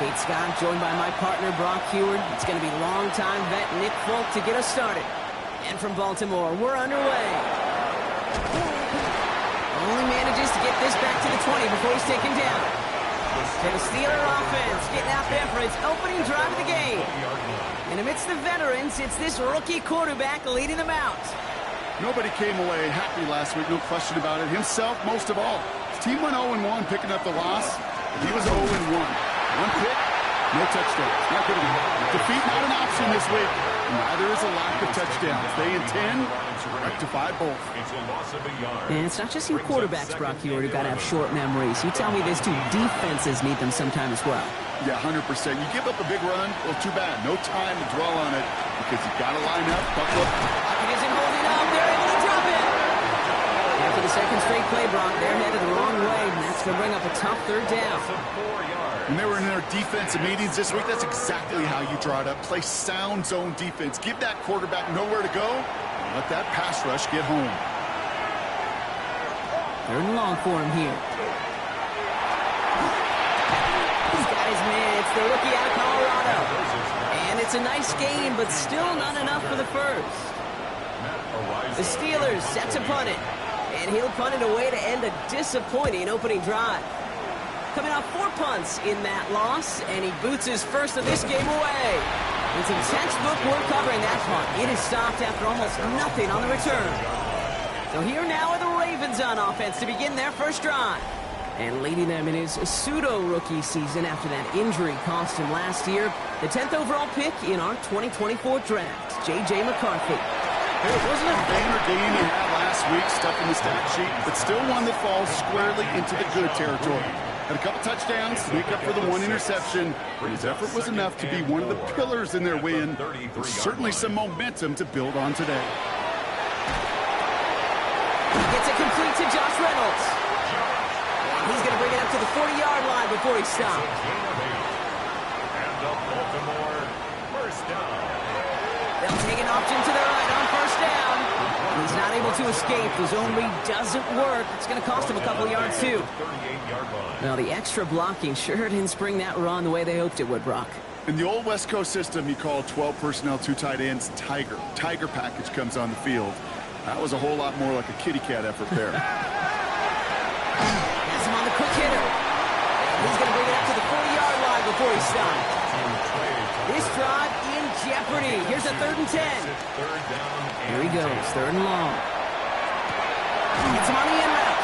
Kate Scott, joined by my partner, Brock Heward. It's going to be longtime vet Nick Folk to get us started. And from Baltimore, we're underway. Only manages to get this back to the 20 before he's taken down. So the Steeler offense getting out there for its opening drive of the game. And amidst the veterans, it's this rookie quarterback leading them out. Nobody came away happy last week, no question about it. Himself, most of all. His team went 0-1, picking up the loss. He was 0-1. One pick, no touchdowns. Not good enough. Defeat not an option this week. Neither is a lack of touchdowns. They intend to rectify both. And it's not just your quarterbacks, Brock Heward, who got to have short memories. You tell me this too, defenses need them sometime as well. Yeah, 100%. You give up a big run, well, too bad. No time to dwell on it because you've got to line up, buckle up. Pocket isn't holding up. They're able to drop it. After the second straight play, Brock, they're headed the wrong way, and that's going to bring up a tough third down. When they were in their defensive meetings this week, that's exactly how you draw it up. Play sound zone defense. Give that quarterback nowhere to go, and let that pass rush get home. Third and long for him here. He's got his man. It's the rookie out of Colorado. And it's a nice game, but still not enough for the first. The Steelers set to punt it. And he'll punt it away to end a disappointing opening drive. Coming off 4 punts in that loss, and he boots his first of this game away. It's intense book work covering that punt. It is stopped after almost nothing on the return. So here now are the Ravens on offense to begin their first drive. And leading them in his pseudo-rookie season after that injury cost him last year, the 10th overall pick in our 2024 draft, J.J. McCarthy. Hey, it wasn't a banner game he had last week, stuck in the stat sheet, but still one that falls squarely into the good territory. Had a couple touchdowns to make up for the one interception, but his effort was enough to be one of the pillars in their win. There's certainly some momentum to build on today. He gets it complete to Josh Reynolds. And he's going to bring it up to the 40-yard line before he stops. And the Baltimore first down. They'll take an option to the right on first down. And he's not able to escape. The zone read doesn't work. It's going to cost him a couple of yards, too. Well, the extra blocking sure didn't spring that run the way they hoped it would, Brock. In the old West Coast system, you call 12 personnel, 2 tight ends, Tiger. Tiger package comes on the field. That was a whole lot more like a kitty cat effort there. Has him on the quick hitter. He's going to bring it up to the 40-yard line before he stops. This drive in jeopardy. Here's a 3rd and 10. Here he goes, 3rd and long. It's him on the in route.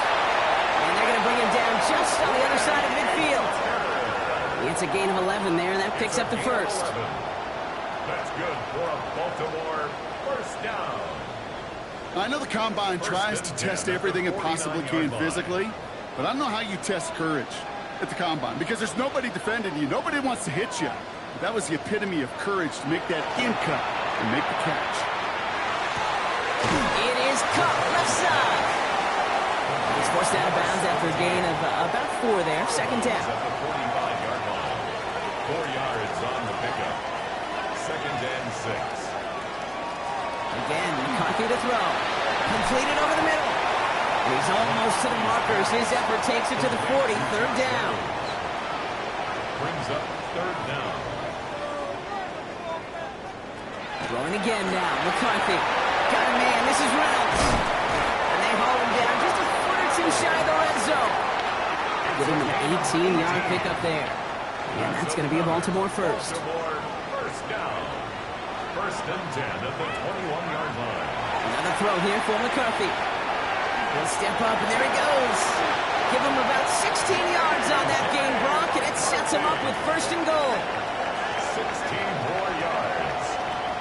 And they're going to bring him down just on the other side of midfield. It's a gain of 11 there, and that picks up the first. That's good for a Baltimore first down. I know the Combine tries to test everything it possibly can physically, but I don't know how you test courage at the Combine because there's nobody defending you. Nobody wants to hit you. That was the epitome of courage to make that in cut and make the catch. It is caught left side. He's forced out of bounds after a gain of about 4 there. 2nd down. At the 45-yard line. 4 yards on the pickup. 2nd and 6. Again, McCarthy to throw. Completed over the middle. And he's almost to the markers. His effort takes it to the 40. 3rd down. Brings up 3rd down. Throwing again now. McCarthy. Got a man. This is Reynolds. And they haul him down just a foot or 2 shy of the red zone. Give him an 18-yard pickup there. And that's going to be a Baltimore first. Baltimore first down. 1st and 10 at the 21-yard line. Another throw here for McCarthy. He'll step up, and there he goes. Give him about 16 yards on that gain, Brock, and it sets him up with 1st and goal. 16 more yards.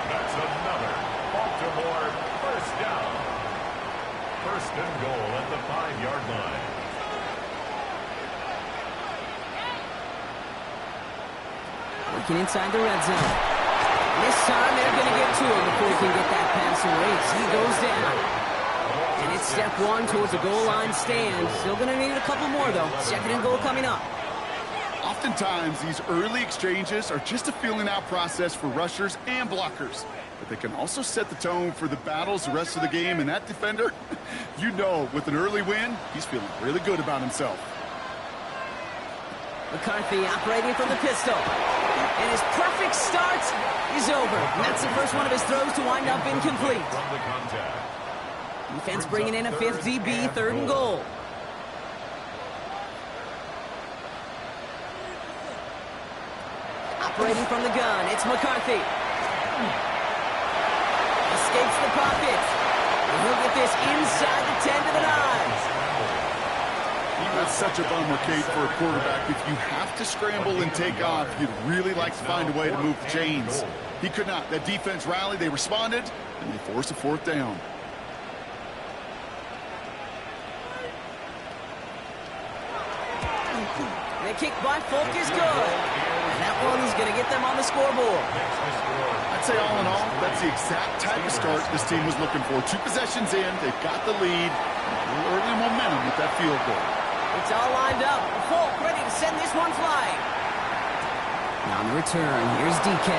That's another Baltimore first down. 1st and goal at the 5-yard line. Working inside the red zone. This time they're going to get to him before he can get that pass away. He goes down. And it's step 1 towards a goal line stand. Still going to need a couple more, though. 2nd and goal coming up. Oftentimes, these early exchanges are just a feeling out process for rushers and blockers. But they can also set the tone for the battles the rest of the game. And that defender, you know, with an early win, he's feeling really good about himself. McCarthy operating from the pistol. And his perfect start is over. And that's the first one of his throws to wind up incomplete. Defense bringing in a fifth DB, 3rd and goal. Operating from the gun, it's McCarthy. Escapes the pocket. And he'll get this inside the 10 to the 9. That's such a bummer, Kate, for a quarterback. If you have to scramble and take off, you'd really like to find a way to move the chains. He could not. That defense rallied, they responded, and they forced a 4th down. The kick by Folk is good. And that one's going to get them on the scoreboard. I'd say all in all, that's the exact type of start this team was looking for. 2 possessions in, they've got the lead. A little early momentum with that field goal. It's all lined up. Folk ready to send this one flying. Now on the return, here's DK.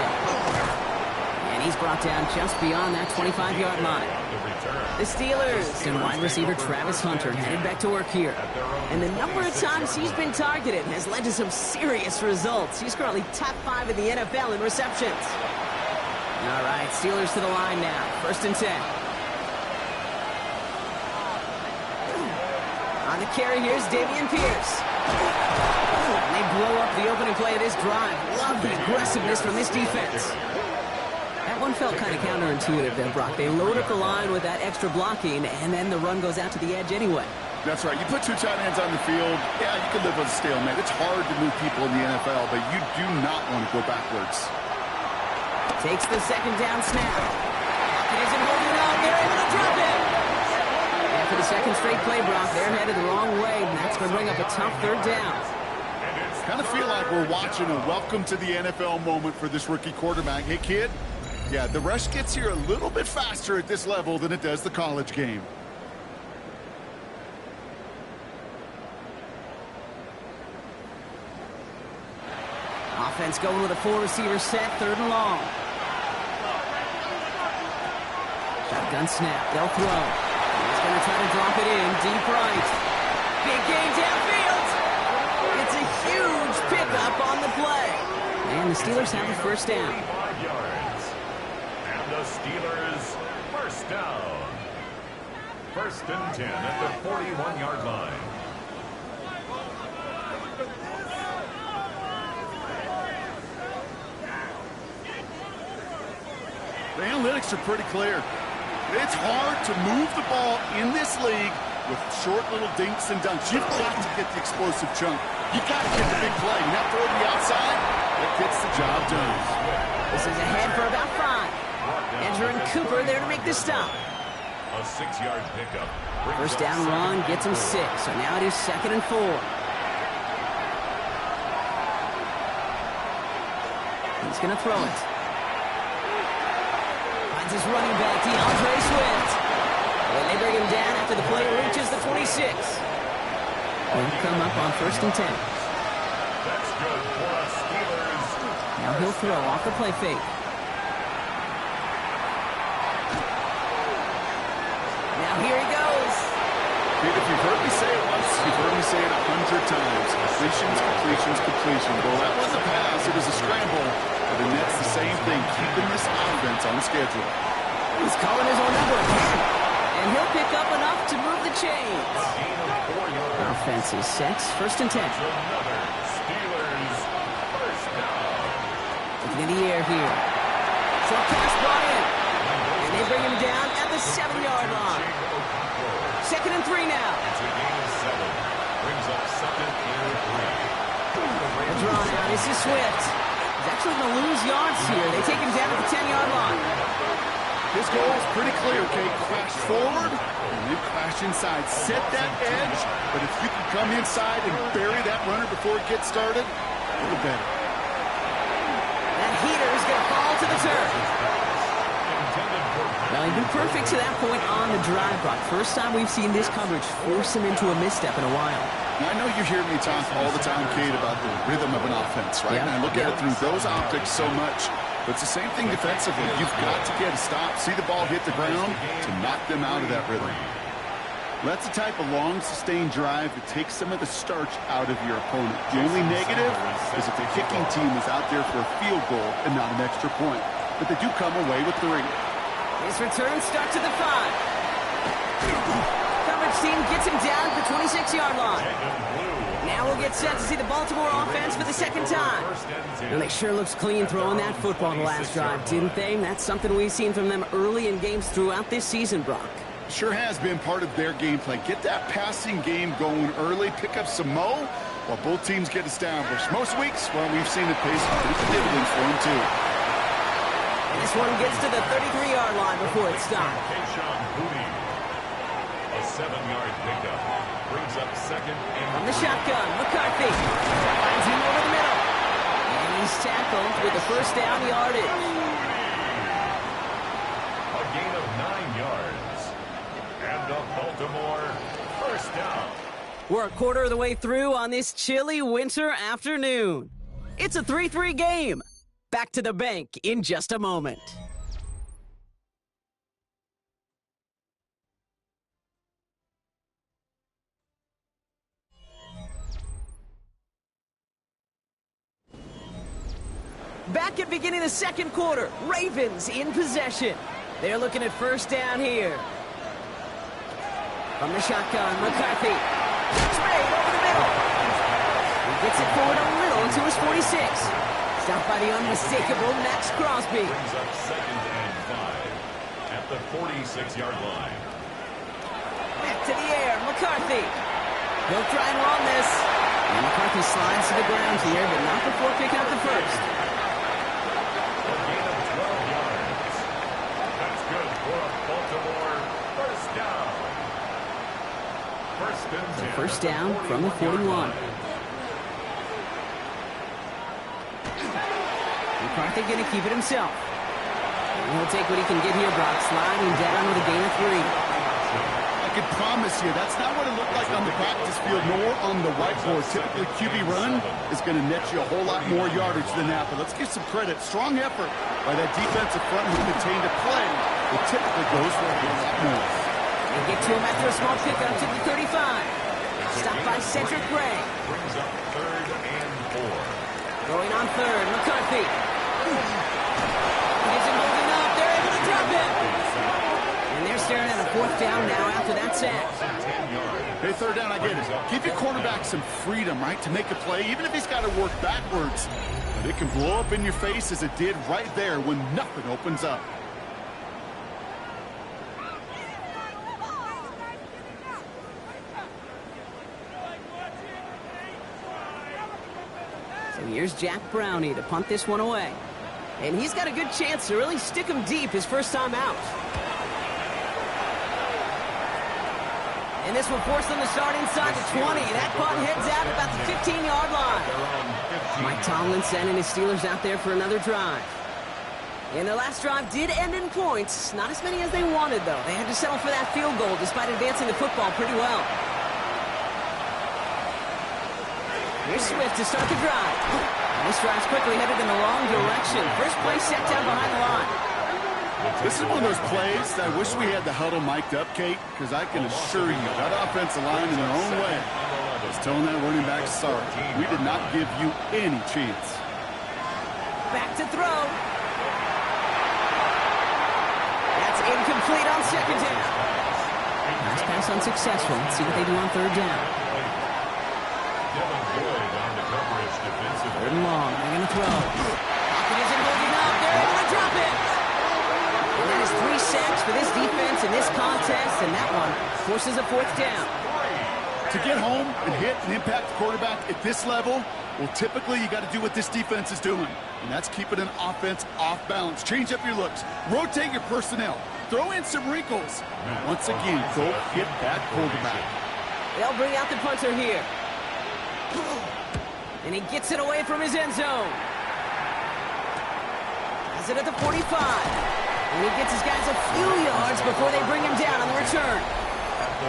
And he's brought down just beyond that 25-yard line. The Steelers and wide receiver Travis Hunter headed back to work here. And the number of times he's been targeted has led to some serious results. He's currently top 5 in the NFL in receptions. All right, Steelers to the line now. 1st and 10. On the carry, here's Dameon Pierce. And they blow up the opening play of this drive. Love the aggressiveness from this defense. That one felt kind of counterintuitive there, Brock. They load up the line with that extra blocking, and then the run goes out to the edge anyway. That's right. You put 2 tight ends on the field, yeah, you can live with a stalemate. It's hard to move people in the NFL, but you do not want to go backwards. Takes the 2nd down snap. It isn't holding on. They're able to drop it. And for the 2nd straight play, Brock, they're headed the wrong way, and that's going to bring up a tough 3rd down. Kind of feel like we're watching a welcome to the NFL moment for this rookie quarterback. Hey, kid. Yeah, the rush gets here a little bit faster at this level than it does the college game. Offense going with a 4-receiver set, 3rd and long. Shotgun snap, they'll throw. He's going to try to drop it in, deep right. Big game downfield. It's a huge pickup on the play. And the Steelers have a 1st down. The Steelers, 1st down. 1st and 10 at the 41-yard line. The analytics are pretty clear. It's hard to move the ball in this league with short little dinks and dunks. You've got to get the explosive chunk. You've got to get the big play. And that throw to the outside, that gets the job done. This is ahead for about 5. Entering Cooper there to make the stop. A 6-yard pickup. 1st down run gets him 6. So now it is 2nd and 4. He's going to throw it. Finds his running back, DeAndre Swift. And they bring him down after the play reaches the 26. He'll come up on 1st and 10. That's good for the Steelers. Now he'll throw off the play fake. Here he goes. Dude, if you've heard me say it once, you've heard me say it 100 times. Completions, completions, completions. Well, that was a pass. It was a scramble. But the Nets, the same thing, keeping this offense on schedule. He's calling his own number again. And he'll pick up enough to move the chains. Offense is set. 1st and 10. Steelers, 1st down. Looking in the air here. Short pass brought in. And they bring him down at the 7-yard line. 2nd and 3 now. It's a gain of 7. Brings up 2nd and 3. The draw out. This is Swift. He's actually going to lose yards here. They take him down at the 10-yard line. His goal is pretty clear, okay? Crash forward, and then crash inside. Set that edge, but if you can come inside and bury that runner before it gets started, a little better. That heater is going to fall to the turf. Well, he'd been perfect to that point on the drive, Brock. First time we've seen this coverage force him into a misstep in a while. Now, I know you hear me talk all the time, Kate, about the rhythm of an offense, right? Yep. And I look at it through those optics so much. But it's the same thing defensively. You've got to get a stop, see the ball hit the ground to knock them out of that rhythm. That's the type of long, sustained drive that takes some of the starch out of your opponent. The only negative is if the kicking team is out there for a field goal and not an extra point. But they do come away with 3. His return starts at the 5. Coverage team gets him down at the 26-yard line. Now we'll get set to see the Baltimore offense for the second time. And they sure looks clean throwing that football the last drive, didn't they? That's something we've seen from them early in games throughout this season, Brock. Sure has been part of their game plan. Get that passing game going early, pick up some mo, while both teams get established. Most weeks, well, we've seen it pay some pretty good dividends for them, too. And this one gets to the 33-yard line before it's stopped. A 7-yard pickup brings up second and from the shotgun, McCarthy finds him over the middle. And he's tackled with the first down yardage. A gain of 9 yards. And a Baltimore first down. We're a quarter of the way through on this chilly winter afternoon. It's a 3-3 game. Back to the bank in just a moment. Back at beginning of the second quarter, Ravens in possession. They're looking at first down here. From the shotgun, McCarthy. Catch made over the middle. He gets it forward a little to his 46. Stopped by the unmistakable Max Crosby. Brings up second and 5 at the 46-yard line. Back to the air, McCarthy. He'll try and run this. And McCarthy slides to the ground here, but not before picking up the first. A gain of 12 yards. That's good for a Baltimore first down. First down from the 41. McCarthy going to keep it himself. And he'll take what he can get here, Brock. Sliding down with a gain of 3. I can promise you, that's not what it looked like on the practice field nor on the whiteboard. Typically, QB run is going to net you a whole lot more yardage than that. But let's give some credit. Strong effort by that defensive front who contained a play. It typically goes for a whole lot more. They get to him after a small pickup to the 35. Stopped by Cedric Gray. Brings up third and 4. Going on third, McCarthy. He isn't holding up. They're able to drop it. And they're staring at a fourth down now after that sack. Hey, third down, I get it. Give your quarterback some freedom, right, to make a play, even if he's got to work backwards. But it can blow up in your face as it did right there when nothing opens up. So here's Jack Brownie to punt this one away. And he's got a good chance to really stick him deep his first time out. And this will force them to start inside the 20. That punt heads out about the 15-yard line. Mike Tomlinson and his Steelers out there for another drive. And their last drive did end in points. Not as many as they wanted, though. They had to settle for that field goal despite advancing the football pretty well. Here's Swift to start the drive. This drive's quickly headed in the wrong direction. First play set down behind the line. This is one of those plays that I wish we had the huddle mic'd up, Kate, because I can assure you that offensive line in their own way is telling that running back, sorry, we did not give you any chance. Back to throw. That's incomplete on second down. Nice pass unsuccessful. Let's see what they do on third down. Third and long. They're going to throw. Pocket isn't holding up. They're able to drop it. And that is 3 sacks for this defense in this contest, and that one forces a fourth down. To get home and hit and impact the quarterback at this level, well, typically you got to do what this defense is doing, and that's keeping an offense off balance. Change up your looks. Rotate your personnel. Throw in some wrinkles. And once again, go hit that quarterback. They'll bring out the punter here. And he gets it away from his end zone. Has it at the 45. And he gets his guys a few yards before they bring him down on the return.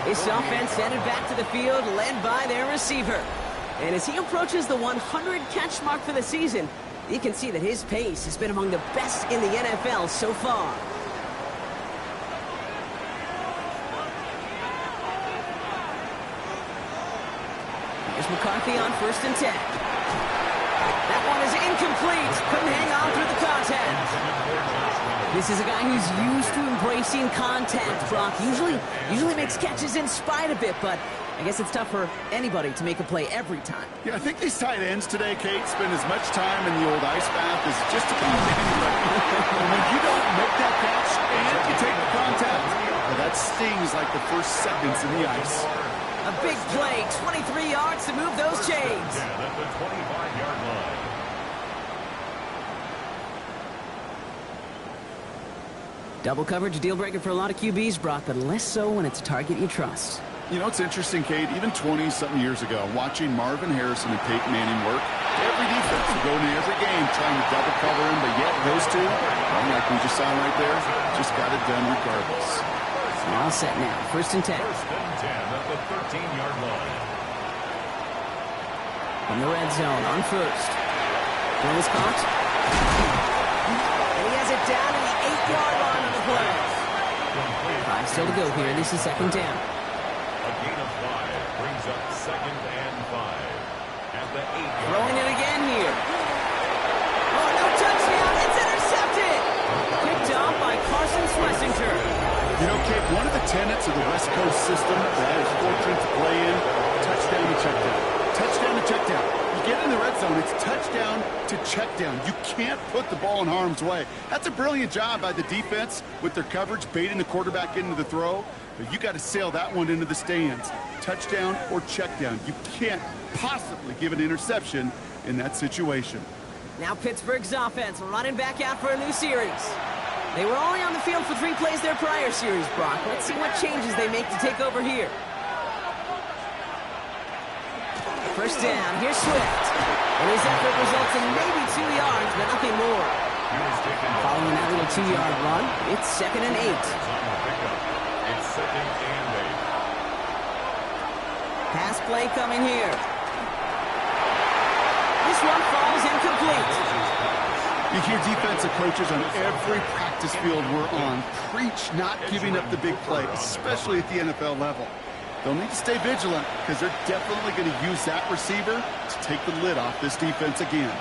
This offense headed back to the field, led by their receiver. And as he approaches the 100-catch mark for the season, you can see that his pace has been among the best in the NFL so far. Here's McCarthy on 1st and 10. That one is incomplete. Couldn't hang on through the contact. This is a guy who's used to embracing contact, Brock. Usually makes catches in spite of it, but I guess it's tough for anybody to make a play every time. Yeah, I think these tight ends today, Kate, spend as much time in the old ice bath as just about anybody. And when you don't make that catch and you take the contact, well, that stings like the first seconds in the ice. A big play, 23 yards to move those chains. Yeah, at the 25-yard line. Double coverage, a deal breaker for a lot of QBs, Brock, but less so when it's a target you trust. You know, it's interesting, Kate, even 20-something years ago, watching Marvin Harrison and Peyton Manning work, every defense would go into every game trying to double cover him, but yet those two, like we just saw right there, just got it done regardless. All set now, 1st and 10. 1st and 10 at the 13-yard line. From the red zone on 1st. Ball is caught. And he has it down in the 8-yard line of the play. 5 still to go here. This is 2nd down. A gain of 5 brings up 2nd and 5 at the 8-yard line. Throwing it again here. Oh, no touchdown. It's intercepted. Picked off by Carson Schlesinger. You know, Kate, one of the tenets of the West Coast system that I was fortunate to play in, touchdown to check down. Touchdown to check down. You get in the red zone, it's touchdown to check down. You can't put the ball in harm's way. That's a brilliant job by the defense with their coverage, baiting the quarterback into the throw. But you got to sail that one into the stands. Touchdown or check down. You can't possibly give an interception in that situation. Now Pittsburgh's offense running back out for a new series. They were only on the field for 3 plays their prior series, Brock. Let's see what changes they make to take over here. 1st down, here's Swift. And his effort results in maybe 2 yards, but nothing more. Following that little 2-yard run, it's 2nd and 8. It's 2nd and 8. Pass play coming here. This one falls incomplete. You hear defensive coaches on every practice field we're on preach not giving up the big play, especially at the NFL level. They'll need to stay vigilant because they're definitely going to use that receiver to take the lid off this defense again.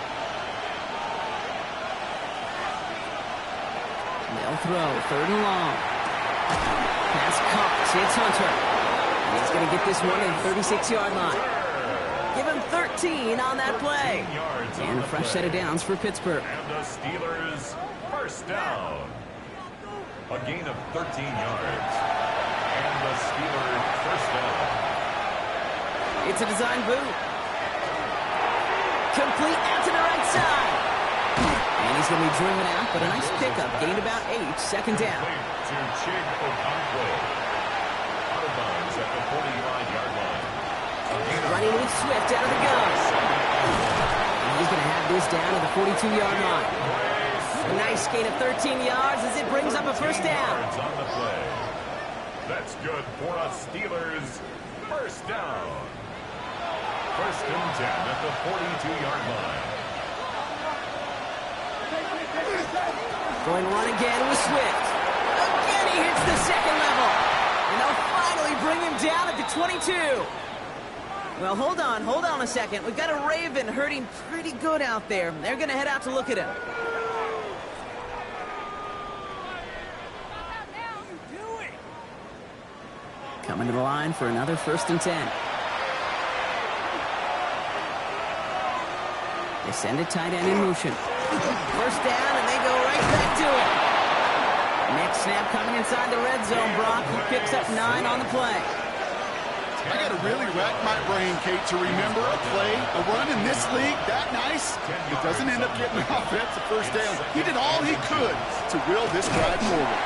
They'll throw, 3rd and long. Pass caught, it's Hunter. He's going to get this one in the 36-yard line. Give him 13 on that play. And a fresh set of downs for Pittsburgh. And the Steelers, 1st down. A gain of 13 yards. And the Steelers, 1st down. It's a design boot. Complete out to the right side. And he's going to be driven out, but a nice pickup. Gained about 8, 2nd down. To Chig Okonkwo. Out of bounds at the 45-yard line. Running with Swift out of the gun. And he's going to have this down at the 42-yard line. A nice gain of 13 yards as it brings up a 1st down. On the play. That's good for a Steelers 1st down. 1st and 10 at the 42-yard line. Going to run again with Swift. Again he hits the 2nd level. And they'll finally bring him down at the 22. Well, hold on a second. We've got a Raven hurting pretty good out there. They're going to head out to look at him. Coming to the line for another 1st and 10. They send a tight end in motion. 1st down, and they go right back to it. Next snap coming inside the red zone, Brock. He picks up 9 on the play. I got to really rack my brain, Kate, to remember a play, a run in this league that nice. It doesn't end up getting off. That's a 1st down. He did all he could to will this drive forward.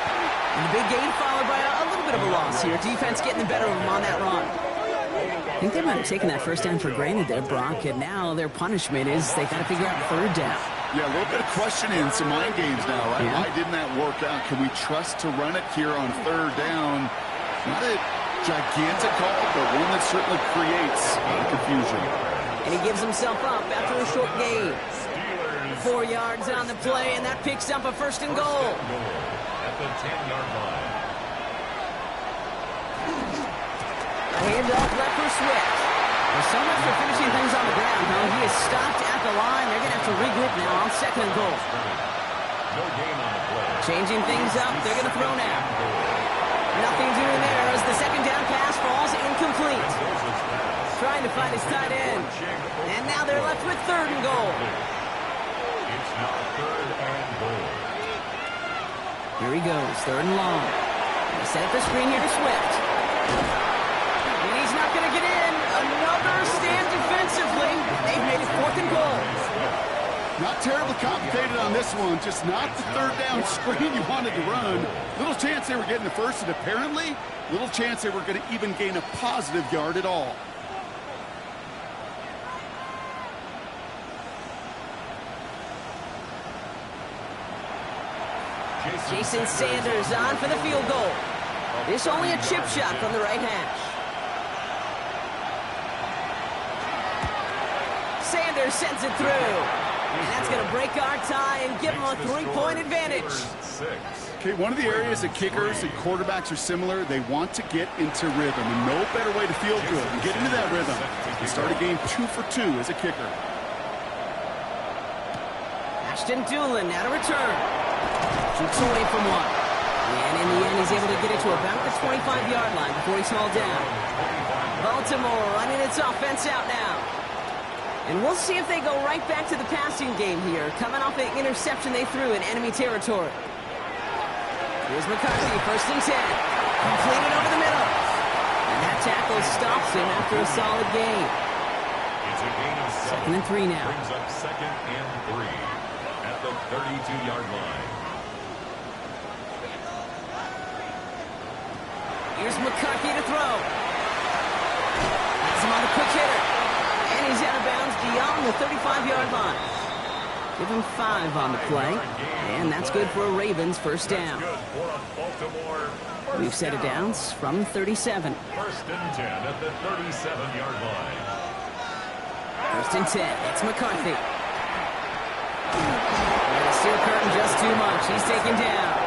And the big gain followed by a little bit of a loss here. Defense getting the better of them on that run. I think they might have taken that 1st down for granted there, Brock, and now their punishment is they got to figure out 3rd down. Yeah, a little bit of questioning, some mind games now, right? Yeah. Why didn't that work out? Can we trust to run it here on 3rd down? Not a gigantic call, but one that certainly creates confusion. And he gives himself up after a short gain. 4 yards on the play, and that picks up a 1st and goal. At the 10-yard line. A handoff left for Swift. Well, so much for finishing things on the ground, huh? He is stopped at the line. They're going to have to regroup now on second and goal. No gain on the play. Changing things up. They're going to throw now. Nothing doing there as the second down pass falls incomplete. Trying to find his tight end. And now they're left with third and goal. It's now third and goal. Here he goes, third and long. They set up the screen here to Swift. And he's not going to get in. Another stand defensively. They've made it fourth and goal. Not terribly complicated on this one. Just not the third down screen you wanted to run. Little chance they were getting the first, and apparently, little chance they were going to even gain a positive yard at all. Jason Sanders on for the field goal. This only a chip shot from the right hash. Sanders sends it through. And that's going to break our tie and give them a 3-point advantage. Okay, one of the areas that kickers and quarterbacks are similar, they want to get into rhythm. And no better way to feel good and get into that rhythm. You start a game 2 for 2 as a kicker. Ashton Doolin now to return. Shoots away from one. And in the end, he's able to get it to about the 25-yard line before he's hauled down. Baltimore running its offense out now. And we'll see if they go right back to the passing game here, coming off an interception they threw in enemy territory. Here's McCarthy, first and 10. Completed over the middle. And that tackle stops him after a solid gain. It's a gain of 7. Second and 3 now. Brings up second and 3 at the 32-yard line. Here's McCarthy to throw. Has him on the quick hitter. And he's out of bounds beyond the 35-yard line. Give him 5 on the play. And that's good for a Ravens first down. We've set it down from 37. First and 10 at the 37-yard line. First and 10. It's McCarthy. And the steel curtain just too much. He's taken down.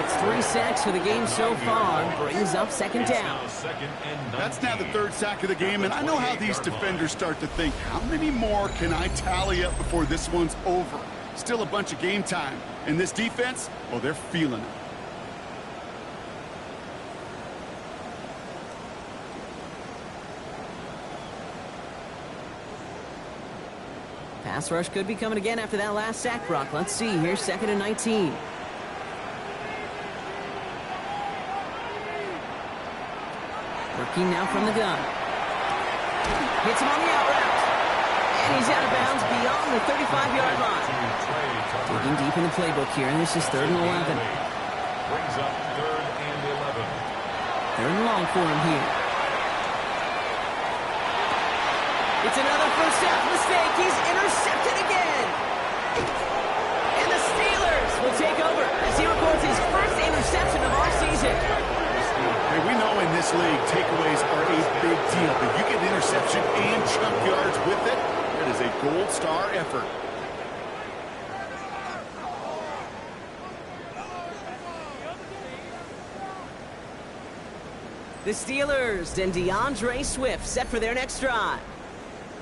It's 3 sacks for the game so far. Brings up second down. That's now the 3rd sack of the game, and I know how these defenders start to think, how many more can I tally up before this one's over? Still a bunch of game time. And this defense, well, they're feeling it. Pass rush could be coming again after that last sack, Brock. Let's see. Here's second and 19. Working now from the gun. Hits him on the out route. And he's out of bounds beyond the 35-yard line. Digging deep in the playbook here, and this is third and 11. Brings up third and 11. Third and long for him here. It's another first half mistake. He's intercepted again. And the Steelers will take over as he records his first interception of our season. Hey, we know in this league, takeaways are a big deal. But you get an interception and chunk yards with it, that is a gold star effort. The Steelers and DeAndre Swift set for their next drive.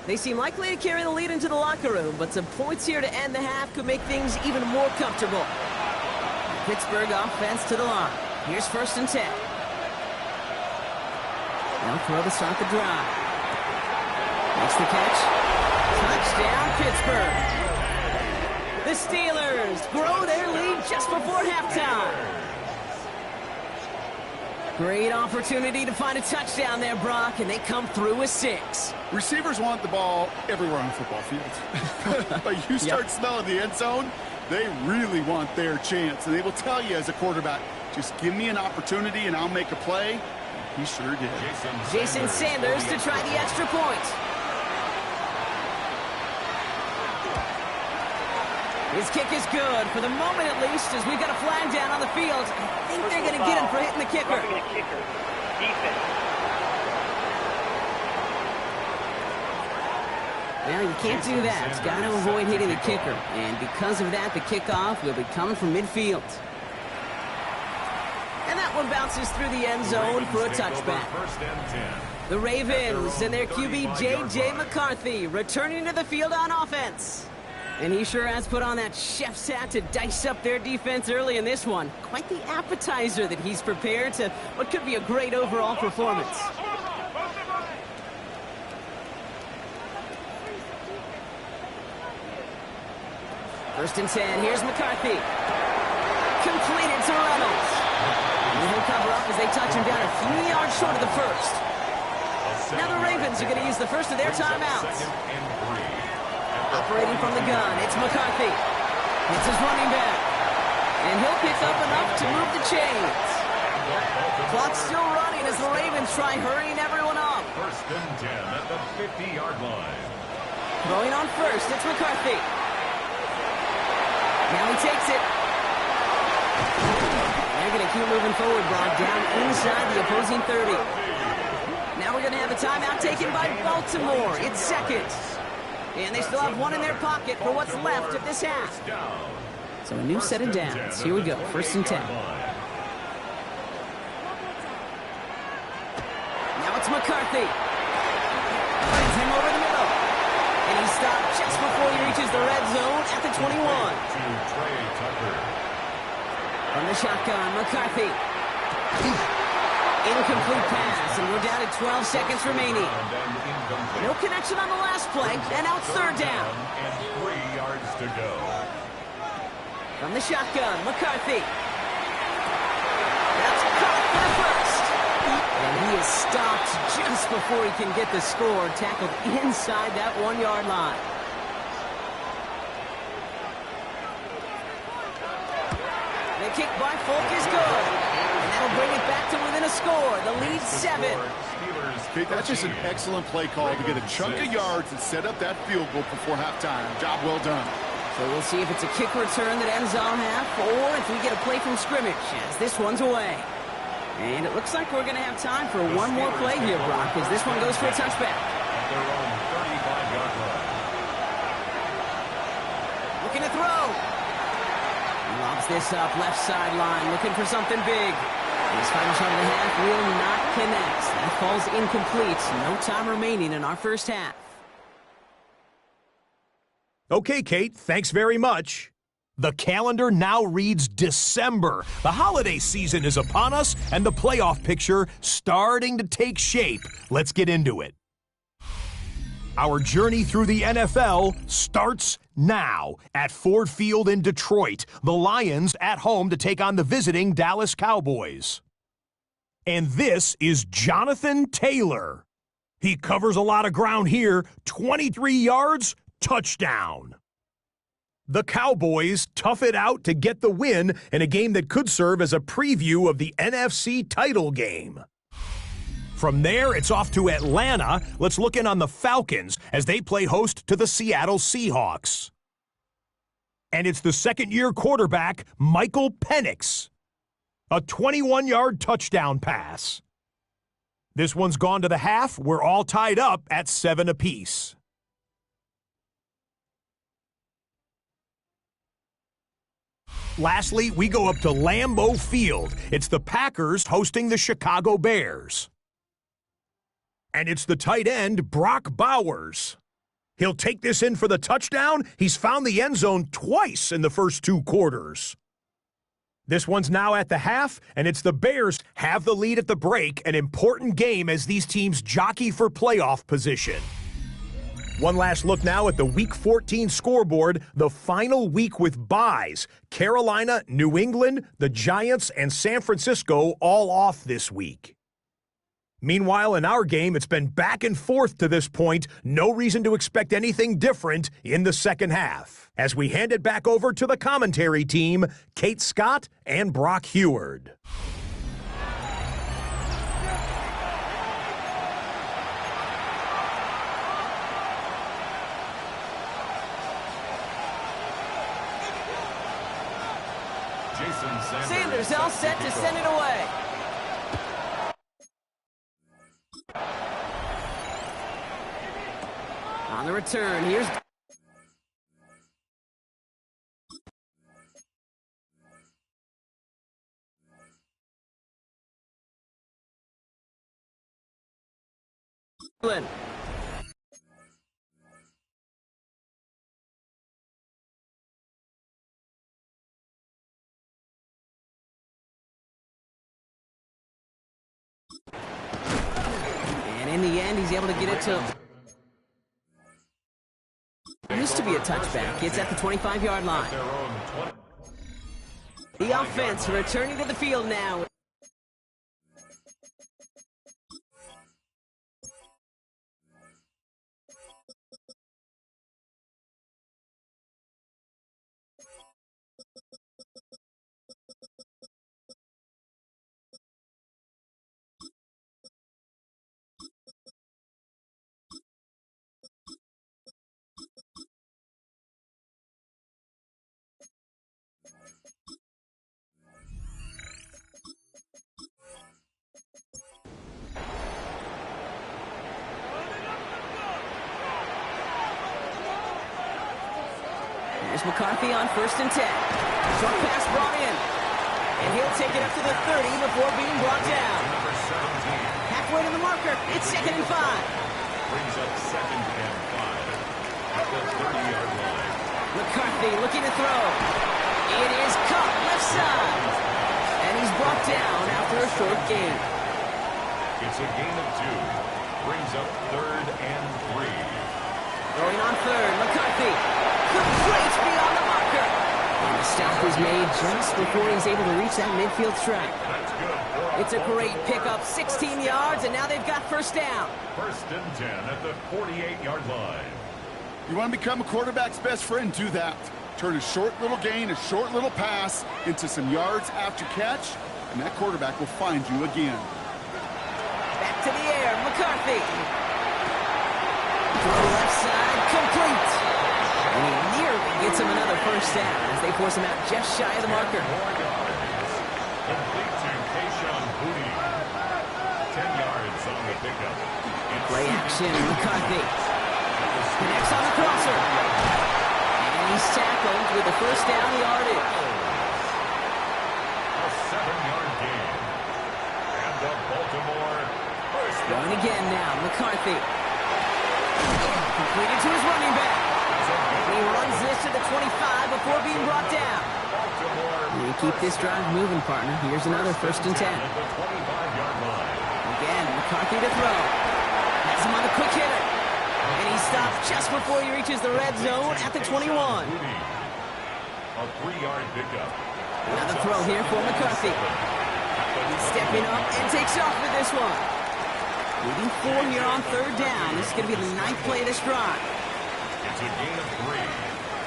They seem likely to carry the lead into the locker room, but some points here to end the half could make things even more comfortable. Pittsburgh offense to the line. Here's first and 10. They'll throw to start the drive. Makes the catch. Touchdown, Pittsburgh. The Steelers grow their lead just before halftime. Great opportunity to find a touchdown there, Brock, and they come through with 6. Receivers want the ball everywhere on the football field. But you start smelling the end zone, they really want their chance. And they will tell you as a quarterback, just give me an opportunity and I'll make a play. He sure did. Jason Sanders to try the extra point. His kick is good, for the moment at least, as we've got a flag down on the field. I think they're going to get him for hitting the kicker. Well, you can't do that. It's got to avoid hitting the kicker. And because of that, the kickoff will be coming from midfield. And that one bounces through the end zone for a touchback. The Ravens and their QB J.J. McCarthy returning to the field on offense. And he sure has put on that chef's hat to dice up their defense early in this one. Quite the appetizer that he's prepared to what could be a great overall performance. First and 10, here's McCarthy. Completed to Reynolds. And he'll cover up as they touch him down a few yards short of the first. Now the Ravens are going to use the first of their timeouts. Operating from the gun, it's McCarthy. It's his running back. And he'll pick up enough to move the chains. Clock's still running as the Ravens try hurrying everyone up. First and 10 at the 50-yard line. Throwing on first, it's McCarthy. Now he takes it. They're going to keep moving forward, Brock, down inside the opposing 30. Now we're going to have a timeout taken by Baltimore. It's seconds. And they still have one in their pocket for what's left of this half. So a new set of downs. Here we go, first and 10. Now it's McCarthy. Finds him over the middle. And he's stopped just before he reaches the red zone at the 21. From the shotgun, McCarthy. Incomplete pass, and we're down to 12 seconds remaining. No connection on the last play, and now it's third down. And 3 yards to go. From the shotgun, McCarthy. That's caught for the first. And he is stopped just before he can get the score, tackled inside that 1-yard line. The kick by Folk is good. And that'll bring it back to within a score. The lead 7. Okay, that's just an excellent play call to get a chunk of yards and set up that field goal before halftime. Job well done. So we'll see if it's a kick return that ends on half or if we get a play from scrimmage as this one's away. And it looks like we're going to have time for one more play here, Brock, as this one goes for a touchback. At their own 35-yard line. Looking to throw. He lobs this up, left sideline, looking for something big. This final shot of the half will not connect. That falls incomplete. No time remaining in our first half. Okay, Kate, thanks very much. The calendar now reads December. The holiday season is upon us, and the playoff picture starting to take shape. Let's get into it. Our journey through the NFL starts now at Ford Field in Detroit. The Lions at home to take on the visiting Dallas Cowboys. And this is Jonathan Taylor. He covers a lot of ground here. 23 yards, touchdown. The Cowboys tough it out to get the win in a game that could serve as a preview of the NFC title game. From there, it's off to Atlanta. Let's look in on the Falcons as they play host to the Seattle Seahawks. And it's the second-year quarterback, Michael Penix. A 21-yard touchdown pass. This one's gone to the half. We're all tied up at 7 apiece. Lastly, we go up to Lambeau Field. It's the Packers hosting the Chicago Bears. And it's the tight end, Brock Bowers. He'll take this in for the touchdown. He's found the end zone twice in the first 2 quarters. This one's now at the half, and it's the Bears have the lead at the break, an important game as these teams jockey for playoff position. One last look now at the Week 14 scoreboard, the final week with byes. Carolina, New England, the Giants, and San Francisco all off this week. Meanwhile, in our game, it's been back and forth to this point. No reason to expect anything different in the second half. As we hand it back over to the commentary team, Kate Scott and Brock Heward. Sanders all set to send it away. On the return, here's And in the end, he's able to get it to... Used to be a touchback. It's at the 25-yard line. The offense returning to the field now. Here's McCarthy on 1st and 10. Short pass brought in. And he'll take it up to the 30 before being brought down. Halfway to the marker. It's 2nd and 5. Brings up 2nd and 5 at the 30-yard line. McCarthy looking to throw. It is caught left side. And he's brought down after a short gain. It's a gain of 2. Brings up 3rd and 3. Going on 3rd, McCarthy. Complete beyond the marker. And the stop is made just before he's able to reach that midfield stripe. That's good. It's a great pickup, 16 yards, and now they've got 1st down. 1st and 10 at the 48-yard line. You want to become a quarterback's best friend, do that. Turn a short little gain, a short little pass into some yards after catch, and that quarterback will find you again. Back to the air, McCarthy. To the left side, complete. And he nearly gets him another 1st down as they force him out just shy of the marker. 4 yards. Complete to Kayshawn Booty. 10 yards on the pickup. Play action, McCarthy. Connects on the crosser. And he's tackled with the 1st down yardage. A 7-yard gain. And the Baltimore 1st down. Going again now, McCarthy. Completed to his running back. And he runs this to the 25 before being brought down. You keep this drive moving, partner. Here's another 1st and 10. At the 25-yard line. Again, McCarthy to throw. Has him on the quick hitter. And he stops just before he reaches the red zone at the 21. A 3-yard pickup. Another throw here for McCarthy. He's stepping up and takes off with this one. Leading 4 here on 3rd down. This is going to be the 9th play of this drive. It's a gain of 3.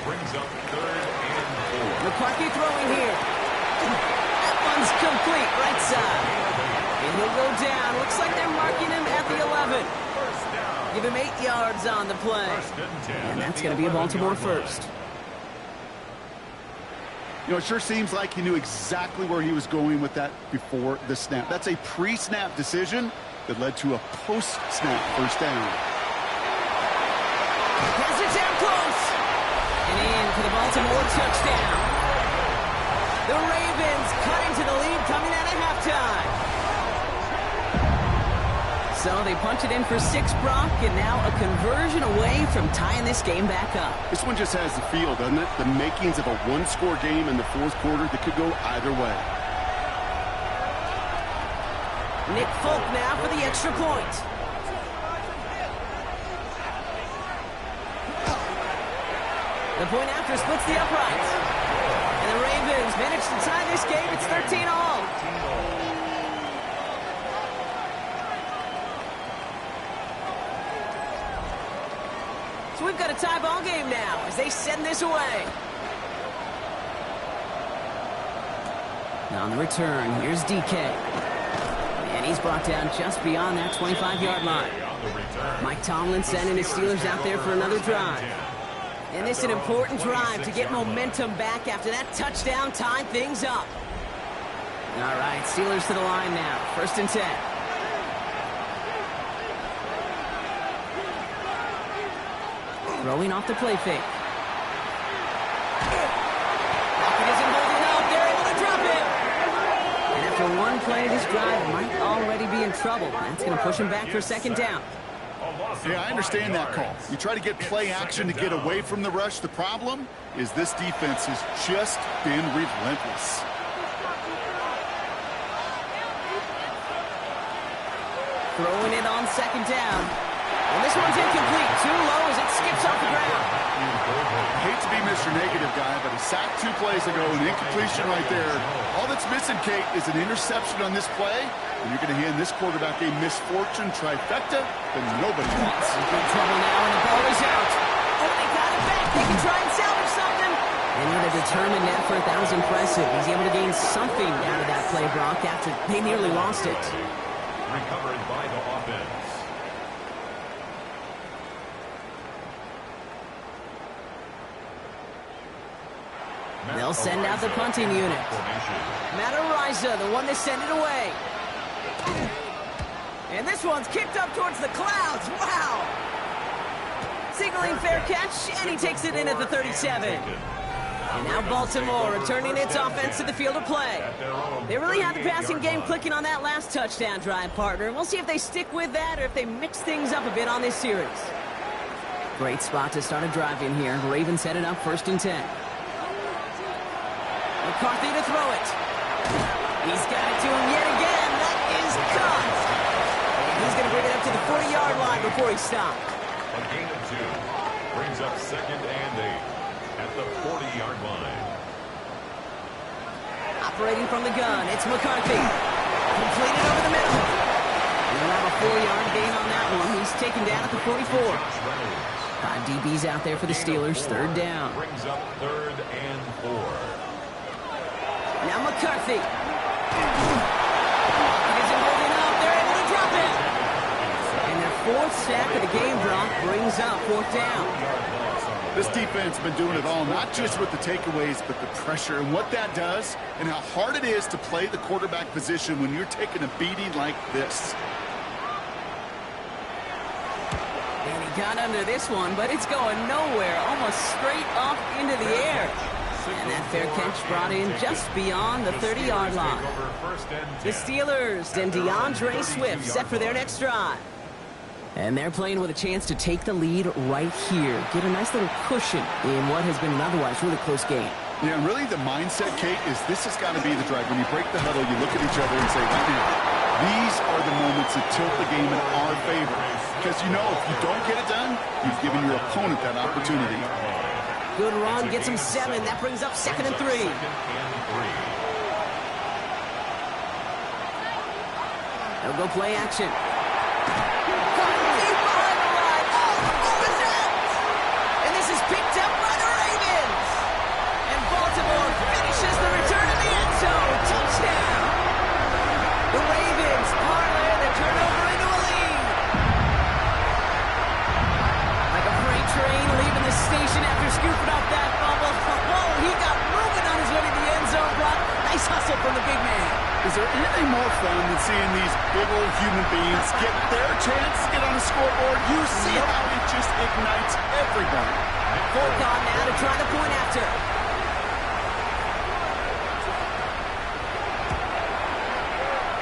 Brings up 3rd and 4. McCarthy throwing here. That one's complete, right side. And he'll go down. Looks like they're marking him at the 11. First down. Give him 8 yards on the play. 1st and 10. And that's going to be a Baltimore 1st. You know, it sure seems like he knew exactly where he was going with that before the snap. That's a pre-snap decision that led to a post-snap 1st down. Has it down close. And in for the Baltimore touchdown. The Ravens cutting to the lead coming out of halftime. So they punch it in for 6, Brock, and now a conversion away from tying this game back up. This one just has the feel, doesn't it? The makings of a one-score game in the 4th quarter that could go either way. Nick Folk now for the extra point. The point after splits the uprights. And the Ravens manage to tie this game. It's 13-all. So we've got a tie ball game now as they send this away. Now on the return, here's DK. And he's brought down just beyond that 25-yard line. Mike Tomlin sending his Steelers out there for another drive. And this is an important drive to get momentum back after that touchdown tied things up. All right, Steelers to the line now. 1st and 10. Throwing off the play fake. Pocket isn't holding up. They're able to drop it. And after one play, this drive might already be in trouble. That's going to push him back for 2nd down. A Yeah, I understand that call. You try to get play action to get away from the rush. The problem is this defense has just been relentless. Throwing it on second down. And this one's incomplete. Too low as it skips off the ground. I hate to be Mr. Negative guy, but he sacked 2 plays ago, an incompletion right there. All that's missing, Kate, is an interception on this play. And you're going to hand this quarterback a misfortune trifecta that nobody wants. In big trouble now, and the ball is out. Oh, they got it back. They can try and salvage something. And with a determined effort, that was impressive. He's able to gain something out of that play, Brock, after they nearly lost it. Recovered by the offense. They'll send out the punting unit. Madden, the one that sent it away. And this one's kicked up towards the clouds. Wow! Signaling fair catch, and he takes it in at the 37. And now Baltimore returning its offense to the field of play. They really had the passing game clicking on that last touchdown drive, partner. We'll see if they stick with that or if they mix things up a bit on this series. Great spot to start a drive in here. Ravens set it up 1st and 10. McCarthy to throw it. He's got it to him yet again. That is caught. And he's going to bring it up to the 40-yard line before he stopped. A gain of 2 brings up 2nd and 8 at the 40-yard line. Operating from the gun, it's McCarthy. Completed over the middle. He'll have a 4-yard gain on that one. He's taken down at the 44. 5 DBs out there for the Steelers. 3rd down. Brings up 3rd and 4. Now McCarthy. Isn't holding up. They're able to drop it. And their 4th sack of the game, Brock, brings up 4th down. This defense has been doing it all, not just with the takeaways, but the pressure and what that does and how hard it is to play the quarterback position when you're taking a beating like this. And he got under this one, but it's going nowhere, almost straight off into the air. And that fair catch brought in just beyond the 30-yard line. The Steelers and DeAndre Swift set for their next drive. And they're playing with a chance to take the lead right here. Get a nice little cushion in what has been an otherwise really close game. Yeah, and really the mindset, Kate, is this has got to be the drive. When you break the huddle, you look at each other and say, right now, these are the moments that tilt the game in our favor. Because you know if you don't get it done, you've given your opponent that opportunity. Good run, gets him 7. That brings up 2nd and 3. They'll go play action. Deep behind the line. Oh, what was that? And this is picked up by the Ravens. And Baltimore finishes the return to the end zone. Touchdown. The Ravens parlay the turnover into a lead. Like a freight train leaving the station after scooping up that fumble. Oh, he got moving on his way to the end zone, Brock. Nice hustle from the big man. Is there anything more fun than seeing these big old human beings get their chance to get on the scoreboard? You see how it just ignites everybody. 4th on now to try the point after.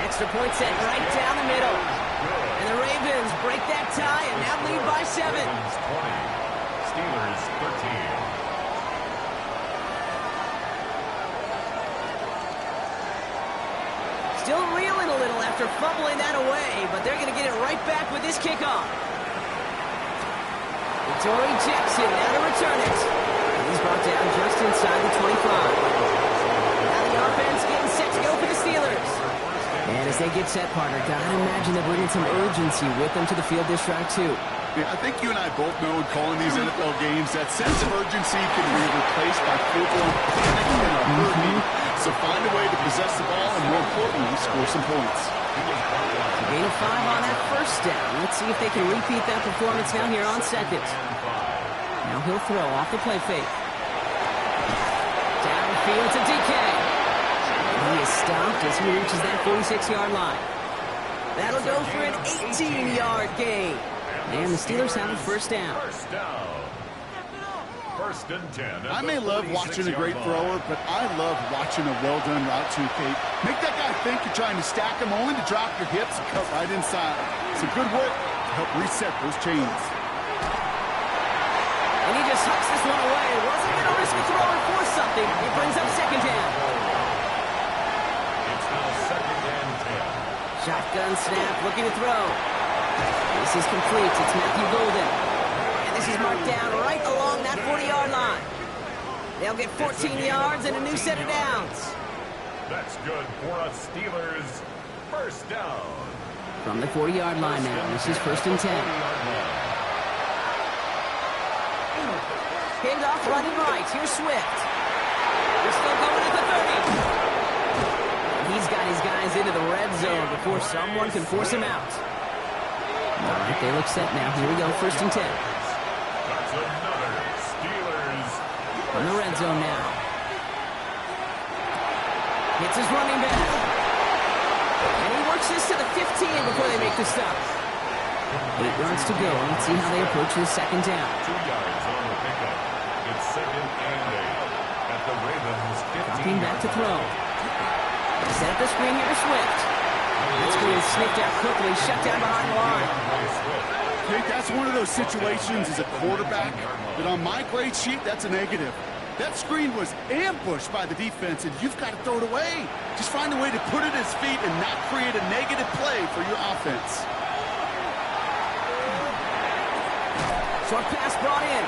Extra point set right down the middle. And the Ravens break that tie and now lead by 7. 20. Steelers 13. Still reeling a little after fumbling that away, but they're going to get it right back with this kickoff. Torrey Jackson now to return it. And he's brought down just inside the 25. Now the offense getting set to go for the Steelers. And as they get set, partner, gotta imagine they're bringing some urgency with them to the field this drive, too. Yeah, I think you and I both know in calling these NFL games that sense of urgency can be replaced by full-blown panic and a hurry. So find a way to possess the ball and, more importantly, score some points. Gain of 5 on that 1st down. Let's see if they can repeat that performance now here on 2nd. Now he'll throw off the play fake. Downfield to DK. And he is stopped as he reaches that 46-yard line. That'll go for an 18-yard gain. And the Steelers have a 1st down. 1st and 10. I may love watching a great thrower, but I love watching a well-done route too, Kate. Make that guy think you're trying to stack him only to drop your hips and cut right inside. So good work. help reset those chains. And he just hucks this one away. Wasn't going to risk a throw and force something. It brings up second down. It's now second and 10. Shotgun snap, looking to throw. This is complete. It's Matthew Golden. And this is marked down right along that 40-yard line. They'll get 14 yards and a new set of downs. That's good for a Steelers first down. From the 40-yard line now, this is first and 10. Hand off running right. Here's Swift. They're still going at the 30. He's got his guys into the red zone before someone can force him out. All right, they look set now. Here we go, first and 10. That's another Steelers. From the red zone now. Hits his running back. And he works this to the 15 before they make the stop. 8 yards to go. Let's see how they approach this second down. 2 yards on the pickup. It's second and 8 at the Ravens 15. Dropping back to throw. Set up the screen here to Swift. That screen is sniffed out quickly, shut down behind the line. I think that's one of those situations as a quarterback that on my grade sheet, that's a negative. That screen was ambushed by the defense, and you've got to throw it away. Just find a way to put it at his feet and not create a negative play for your offense. Short pass brought in.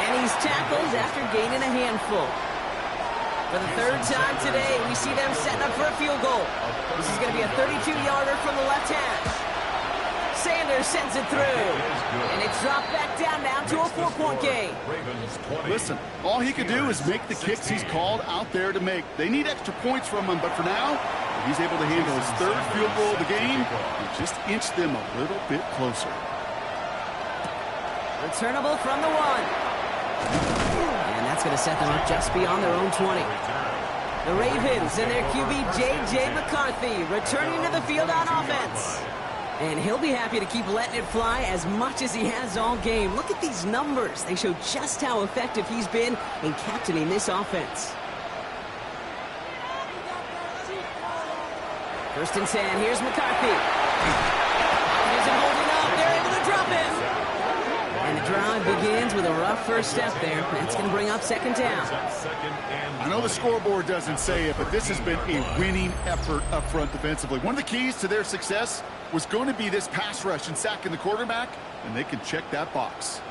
And he's tackled after gaining a handful. For the third time today, we see them setting up for a field goal. This is going to be a 32-yarder from the left hash. Sanders sends it through. And it's dropped back down now to a 4-point game. Listen, all he could do is make the kicks he's called out there to make. They need extra points from him, but for now, he's able to handle his third field goal of the game and just inch them a little bit closer. Returnable from the 1. And that's going to set them up just beyond their own 20. The Ravens and their QB, J.J. McCarthy, returning to the field on offense. And he'll be happy to keep letting it fly as much as he has all game. Look at these numbers. They show just how effective he's been in captaining this offense. First and 10. Here's McCarthy. Here's him holding up. They're able to drop him. And the drive begins with a rough first step there. That's going to bring up second down. I know the scoreboard doesn't say it, but this has been a winning effort up front defensively. One of the keys to their success was going to be this pass rush and sacking the quarterback, and they can check that box.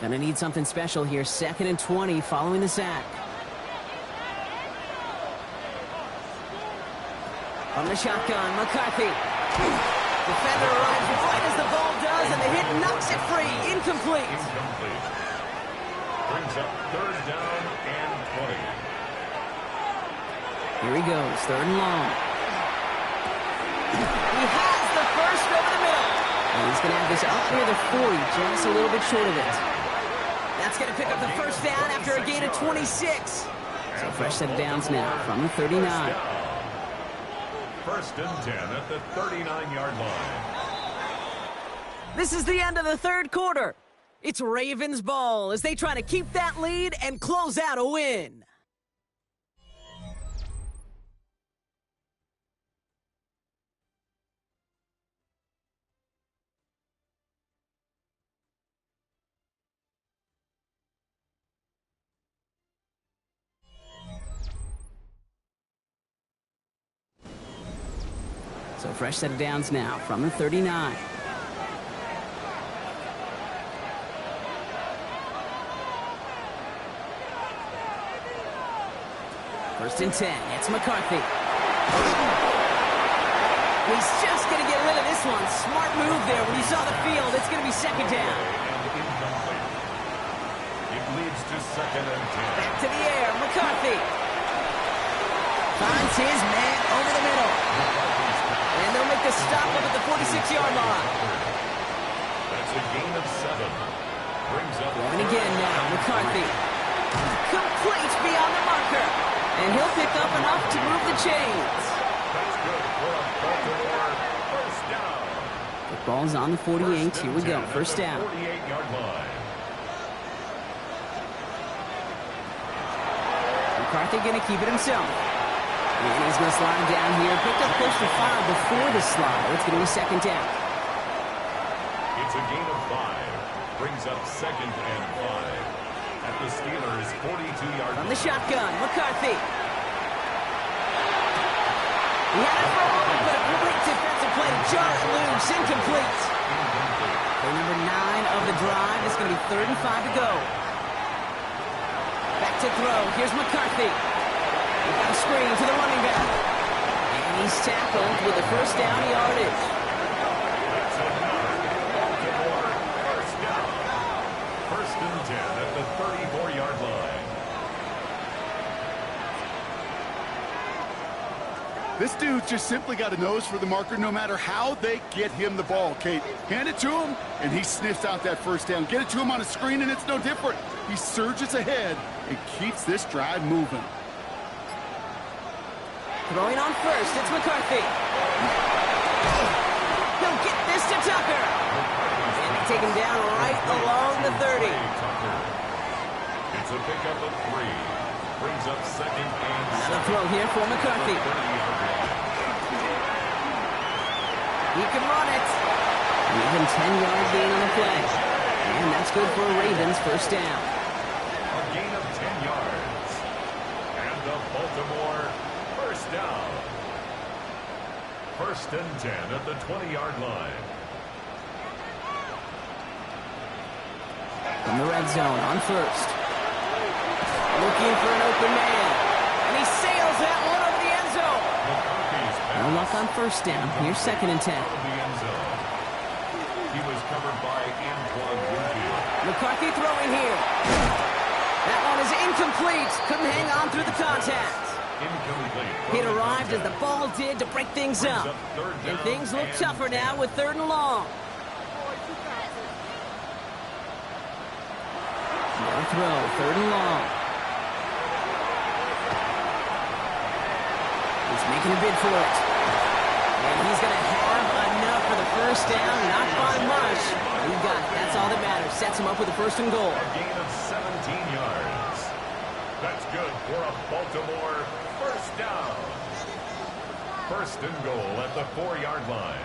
Gonna need something special here. Second and 20 following the sack. From the shotgun, McCarthy. Defender arrives right as the ball does, and the hit knocks it free. Incomplete. Brings up third down and 20. Here he goes, third and long. He has the first over the middle. And he's going to have this up near the 40, just a little bit short of it. That's going to pick up the first down after a gain of 26. So fresh set of downs now from the 39. First and 10 at the 39-yard line. This is the end of the third quarter. It's Ravens ball as they try to keep that lead and close out a win. So fresh set of downs now from the 39. First and 10. It's McCarthy. He's just going to get rid of this one. Smart move there when he saw the field. It's going to be second down. It leads to second and 10. Back to the air. McCarthy finds his man over the middle. And they'll make the stop up at the 46-yard line. That's a gain of 7. Brings up. Going again now. McCarthy. Complete beyond the marker. And he'll pick up enough to move the chains. That's good for a Baltimore first down. The ball's on the 48. Here we go. First down. 48-yard line. McCarthy going to keep it himself. And he's going to slide down here. Picked up close to 5 before the slide. It's going to be second down. It's a gain of 5. Brings up second and 5. At the Steelers' 42-yard line. From the shotgun, McCarthy. He had it for a moment, but a complete defensive play to jar it loose. Incomplete. Play number 9 of the drive. It's going to be 3rd and 5 to go. Back to throw. Here's McCarthy. He got a screen to the running back. And he's tackled with the first down yardage. That's another Baltimore first down. 1st and 10 at the 34-yard line. This dude's just simply got a nose for the marker no matter how they get him the ball, Kate. Hand it to him, and he sniffs out that first down. Get it to him on a screen, and it's no different. He surges ahead and keeps this drive moving. Throwing on first, it's McCarthy. He'll get this to Tucker. And they take him down right along the 30. It's a pickup of 3. Brings up second and Another throw here for McCarthy. He can run it. Even 10-yard gain on the play. And that's good for a Ravens first down. A gain of 10 yards. And the Baltimore first down. 1st and 10 at the 20-yard line. From the red zone on first. Looking for an open man. And he sails that one over the end zone. No luck on first down. Here's 2nd and 10. He was covered by Antoine Winfield. McCarthy throwing here. That one is incomplete. Couldn't hang on through the contact. Incomplete. It arrived as the ball did to break things up. And things look tougher now with 3rd and long. No throw, 3rd and long. He's making a bid for it. And he's going to have enough for the first down. Not by much. He got it. That's all that matters. Sets him up with a 1st and goal. A gain of 17 yards. That's good for a Baltimore first down. 1st and goal at the 4-yard line.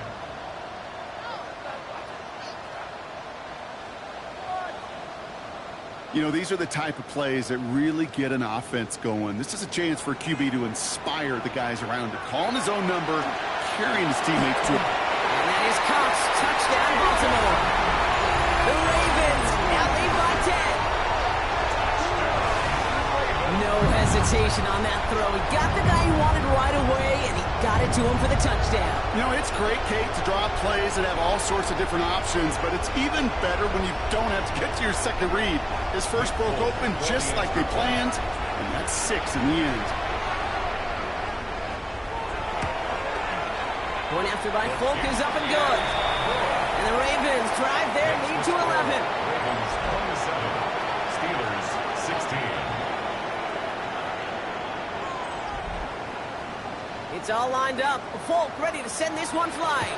You know, these are the type of plays that really get an offense going. This is a chance for QB to inspire the guys around him. Calling his own number, carrying his teammates to it. And that is Cox. Touchdown, Baltimore. The Ravens now lead by 10. No hesitation on that throw. He got the guy he wanted right away, and he got it to him for the touchdown. You know, it's great, Kate, to draw up plays that have all sorts of different options, but it's even better when you don't have to get to your second read. His first broke open just like they planned, and that's 6 in the end. Going after by Folk is up and good. And the Ravens drive their lead to 11. Ravens 27, Steelers 16. It's all lined up. Folk ready to send this one flying.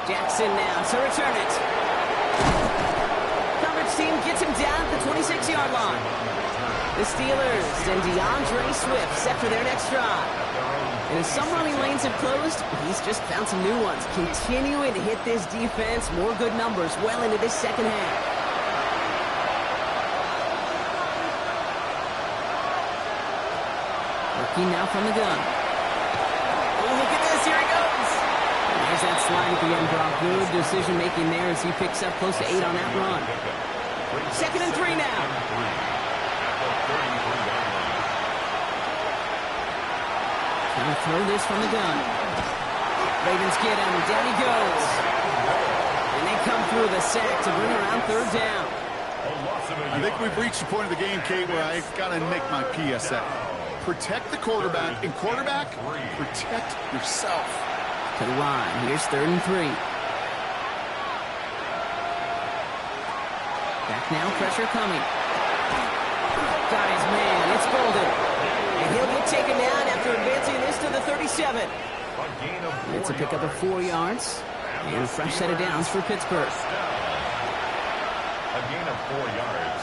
Jackson now to return it. Coverage team gets him down at the 26-yard line. The Steelers and DeAndre Swift set for their next drive. And as some running lanes have closed, he's just found some new ones. Continuing to hit this defense, more good numbers well into this second half. Looking now from the gun. Oh, look at this. Here he goes. And there's that slide at the end, Brock. Good decision-making there as he picks up close to 8 on that run. 2nd and 3 now. Trying to throw this from the gun. Ravens get him. Down he goes. And they come through the sack to bring around 3rd down. I think we've reached the point of the game, Kate, where I've got to make my PSA. Protect the quarterback, and quarterback, protect yourself. To the line. Here's 3rd and 3. Back now, pressure coming. Got his man. It's Golden. And he'll get taken down after advancing this to the 37. It's a pickup of 4 yards. And a fresh set of downs for Pittsburgh. A gain of 4 yards.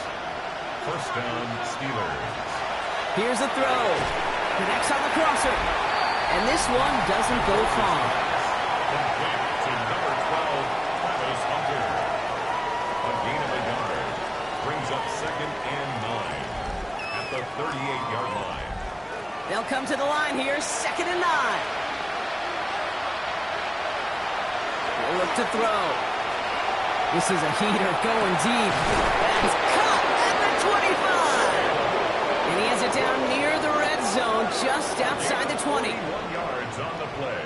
First down, Steelers. Here's a throw. Connects on the crosser. And this one doesn't go far. Complete to number 12, Travis Hunter. A gain of a yard. Brings up 2nd and 9 at the 38-yard line. They'll come to the line here, 2nd and 9. They'll look to throw. This is a heater going deep. That's caught at the 25. And he has it down near the red zone, just outside the 20. 21 yards on the play.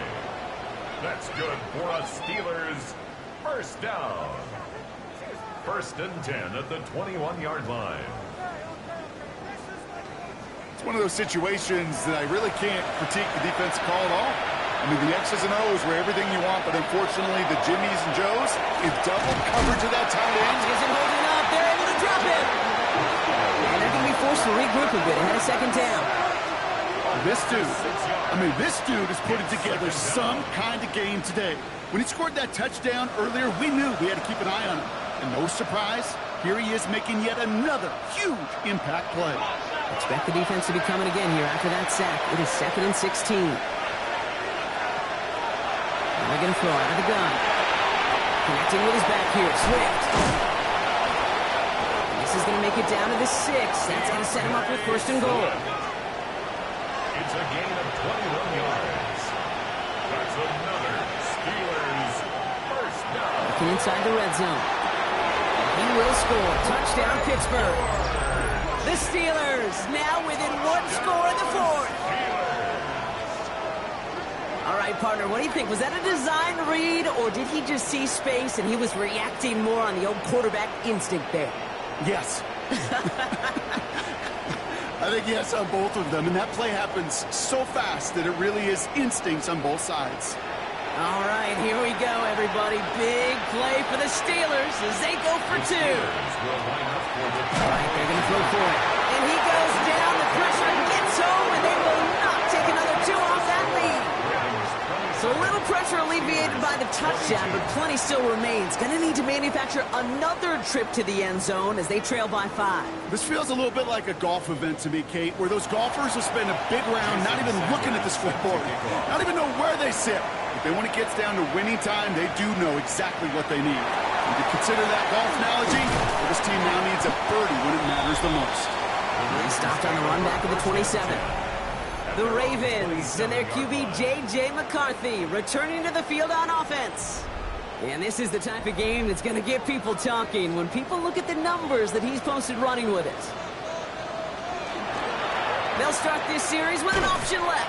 That's good for a Steelers first down. 1st and 10 at the 21-yard line. It's one of those situations that I really can't critique the defensive call at all. I mean, the X's and O's were everything you want, but unfortunately, the Jimmies and Joes is double coverage of that tight end. Isn't holding up. They're able to drop him. And they're going to be forced to regroup a bit ahead of 2nd down. This dude is putting together some kind of game today. When he scored that touchdown earlier, we knew we had to keep an eye on him. And no surprise, here he is making yet another huge impact play. Expect the defense to be coming again here after that sack. It is 2nd and 16. They're going to throw out of the gun. Connecting with his back here, Swift. This is going to make it down to the 6. That's going to set him up with 1st and goal. It's a gain of 21 yards. That's another Steelers first down. Looking inside the red zone. He will score. Touchdown, Pittsburgh. The Steelers now within 1 score in the 4th. All right, partner, what do you think? Was that a design read, or did he just see space and he was reacting more on the old quarterback instinct there? Yes. I think yes on both of them, and that play happens so fast that it really is instincts on both sides. All right, here we go, everybody. Big play for the Steelers as they go for 2. All right, they're going to throw for it. And he goes down. The pressure gets home, and they will not take another 2 off that lead. So a little pressure alleviated by the touchdown, but plenty still remains. Going to need to manufacture another trip to the end zone as they trail by 5. This feels a little bit like a golf event to me, Kate, where those golfers will spend a big round not even looking at the scoreboard, not even know where they sit. But then when it gets down to winning time, they do know exactly what they need. You can consider that golf analogy, but this team now needs a birdie when it matters the most. He stopped on the run back of the 27. The Ravens and their QB J.J. McCarthy returning to the field on offense. And this is the type of game that's going to get people talking when people look at the numbers that he's posted running with it. They'll start this series with an option left.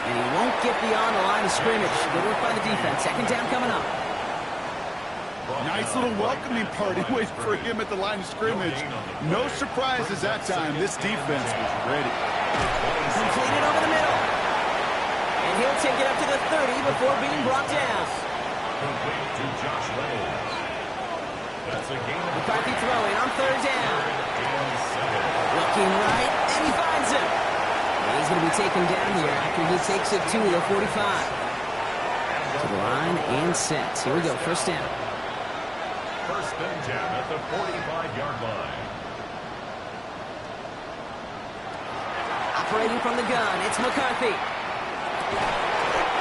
And he won't get beyond the line of scrimmage. Good work by the defense. 2nd down coming up. Nice little welcoming party waiting for him at the line of scrimmage. No surprises that time. This defense was ready. Completed over the middle. And he'll take it up to the 30 before being brought down. Complete to Josh Reynolds. That's a gain of McCarthy throwing on 3rd down. 7. Looking right, and he finds him. And he's going to be taken down here after he takes it to the 45. To the line and set. Here we go, 1st down. 1st and 10 at the 45-yard line. Operating from the gun, it's McCarthy.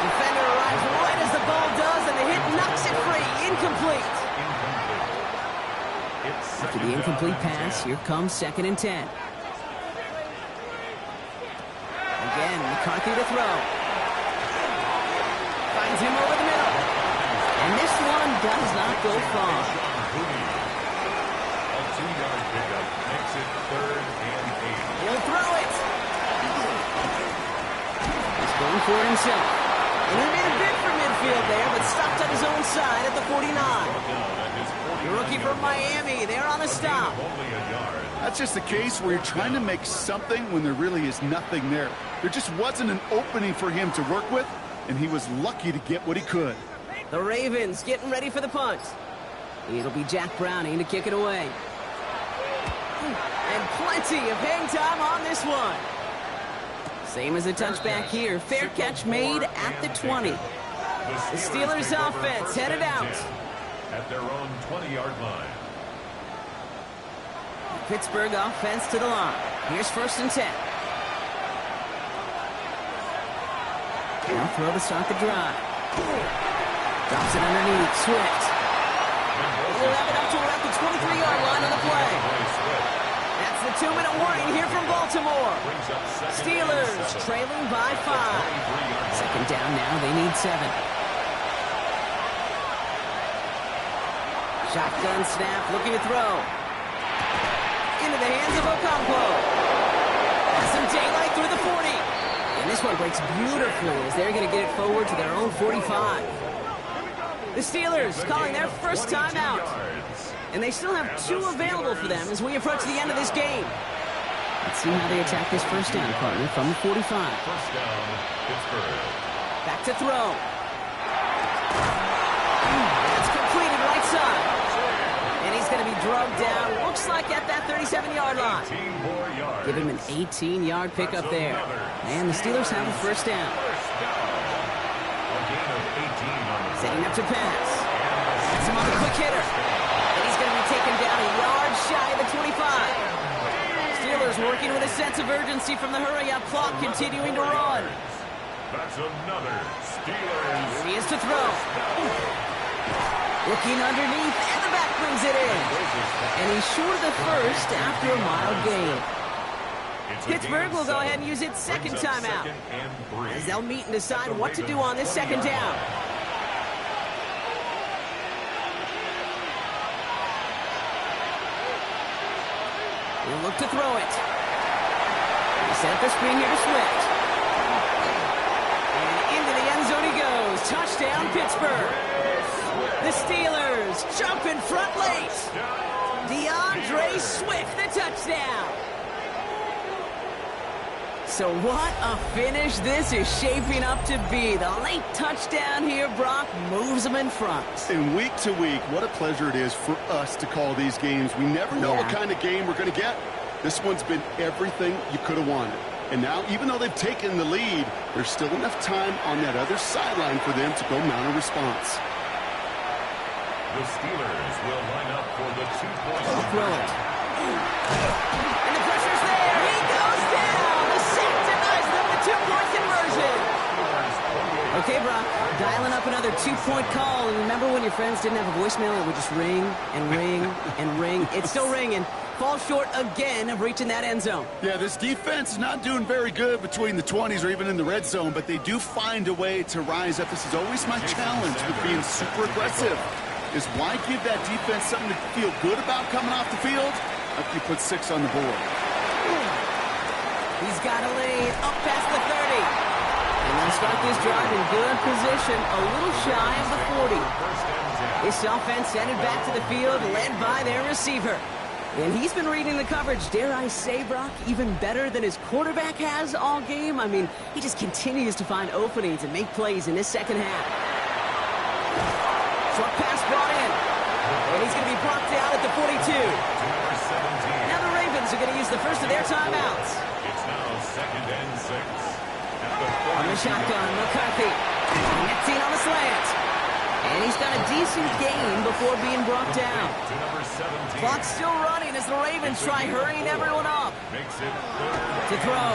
Defender arrives right as the ball does, and the hit knocks it free. Incomplete. After the incomplete pass, here comes 2nd and 10. Again, McCarthy to throw. Finds him over the middle. And this one does not go far. A 2-yard pickup makes it 3rd and 8. He'll throw it. He's going for it himself. And he made a bid for midfield there, but stopped on his own side at the 49. The rookie from Miami, they're on a stop. That's just a case where you're trying to make something when there really is nothing there. There just wasn't an opening for him to work with, and he was lucky to get what he could. The Ravens getting ready for the punt. It'll be Jack Browning to kick it away. And plenty of hang time on this one. Same as a touchback here. Fair catch made at the 20. The Steelers offense headed out. At their own 20-yard line. Pittsburgh offense to the line. Here's 1st and 10. Now throw to start the drive. Drops it underneath. Swift. We'll have it up to around the 23-yard line on the play. That's the 2-minute warning here from Baltimore. Steelers trailing by 5. Second down now. They need 7. Shotgun snap. Looking to throw. Into the hands of Ocampo. Has some daylight through the 40. And this one breaks beautifully as they're going to get it forward to their own 45. The Steelers calling their first timeout. And they still have 2 available for them as we approach the end of this game. Let's see how they attack this first down, partner, from the 45. First down, Pittsburgh. Back to throw. That's completed right side. And he's going to be drugged down, looks like at that 37-yard line. 18 more yards. Give him an 18-yard pickup there. And the Steelers have a first down. A gain of 18 on the Setting up to pass. That's him on the quick hitter. And he's going to be taken down a yard shy of the 25. Steelers working with a sense of urgency from the hurry-up clock, continuing to run. That's another Steelers. Here he is to throw. Looking underneath, and the back brings it in. And he's short of the first after a mild gain. Pittsburgh will go ahead and use its second timeout, as they'll meet and decide what to do on this second down. We'll look to throw it. Set up the screen here to Swift. And into the end zone he goes. Touchdown, Pittsburgh. The Steelers jump in front late. DeAndre Swift, the touchdown. So what a finish this is shaping up to be. The late touchdown here, Brock, moves them in front. And week to week, what a pleasure it is for us to call these games. We never know what kind of game we're going to get. This one's been everything you could have wanted. And now, even though they've taken the lead, there's still enough time on that other sideline for them to go mount a response. The Steelers will line up for the 2-point. Throw it. And the pressure's there. He goes down. The sack denies them the 2-point conversion. Okay, Brock, dialing up another 2-point call. And remember when your friends didn't have a voicemail, it would just ring and ring and ring. It's still ringing. Fall short again of reaching that end zone. Yeah, this defense is not doing very good between the 20s or even in the red zone, but they do find a way to rise up. This is always my challenge with being super aggressive, is why give that defense something to feel good about coming off the field after you put 6 on the board. He's got a lane up past the 30. And they'll start this drive in good position, a little shy of the 40. This offense headed back to the field, led by their receiver. And he's been reading the coverage, dare I say, Brock, even better than his quarterback has all game. I mean, he just continues to find openings and make plays in this second half. Short pass brought in. And he's going to be blocked out at the 42. Now the Ravens are going to use the first of their timeouts. It's now 2nd and 6. On the shotgun, McCarthy. Connecting on the slant. And he's got a decent gain before being brought down. Clock's still running as the Ravens try hurrying everyone up. Makes it To throw.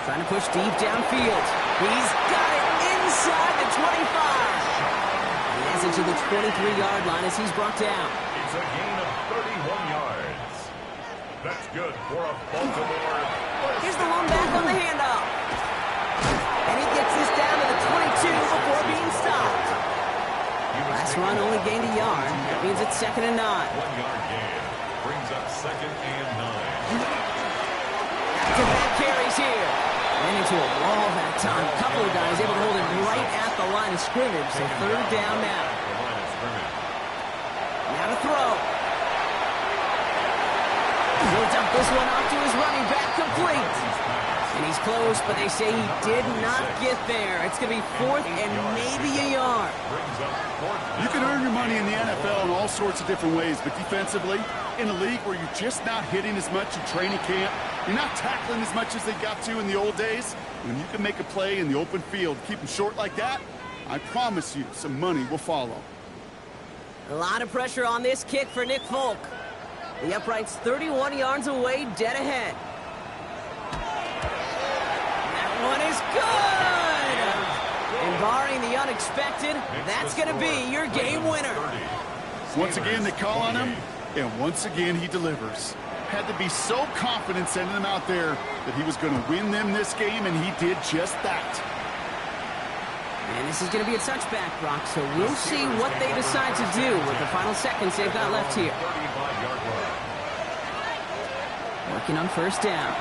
Trying to push deep downfield. He's got it inside the 25. He has it to the 23-yard line as he's brought down. It's a gain of 31 yards. That's good for a Baltimore. Here's the one back on the handoff. And he gets this down to the 22 before being stopped. Last run only gained a yard. That means it's 2nd and 9. 1-yard gain brings up 2nd and 9. Back-to-back carries here. Ran into a wall that time. A couple of guys able to hold him right at the line of scrimmage. So 3rd down now. Now to throw. He'll dump this one off to his running back, complete. And he's close, but they say he did not get there. It's going to be 4th and maybe a yard. You can earn your money in the NFL in all sorts of different ways, but defensively, in a league where you're just not hitting as much in training camp, you're not tackling as much as they got to in the old days, when you can make a play in the open field, keep them short like that, I promise you some money will follow. A lot of pressure on this kick for Nick Folk. The upright's 31 yards away, dead ahead. Now one is good! And barring the unexpected, that's going to be your game winner. Once again, they call on him, and once again, he delivers. Had to be so confident sending him out there that he was going to win them this game, and he did just that. And this is going to be a touchback, Brock, so we'll see what they decide to do with the final seconds they've got left here. Working on first down.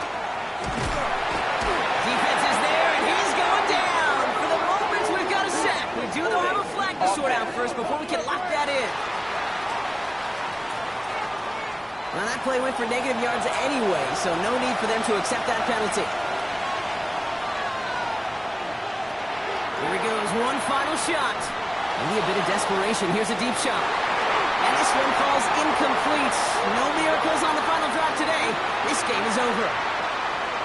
Defense is there, and he's going down. For the moment, we've got a sack. We do, though, have a flag to sort out first before we can lock that in. Well, that play went for negative yards anyway, so no need for them to accept that penalty. Here he goes, one final shot. Maybe a bit of desperation. Here's a deep shot. And this one falls incomplete. No miracles on the final drive today. This game is over.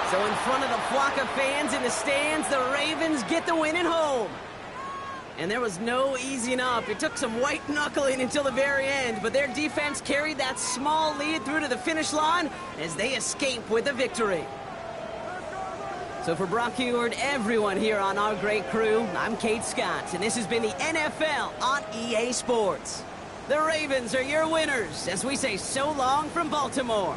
So in front of the flock of fans in the stands, the Ravens get the win at home. And there was no easing up. It took some white knuckling until the very end, but their defense carried that small lead through to the finish line as they escape with a victory. So for Brock Heward, everyone here on our great crew, I'm Kate Scott, and this has been the NFL on EA Sports. The Ravens are your winners as we say so long from Baltimore.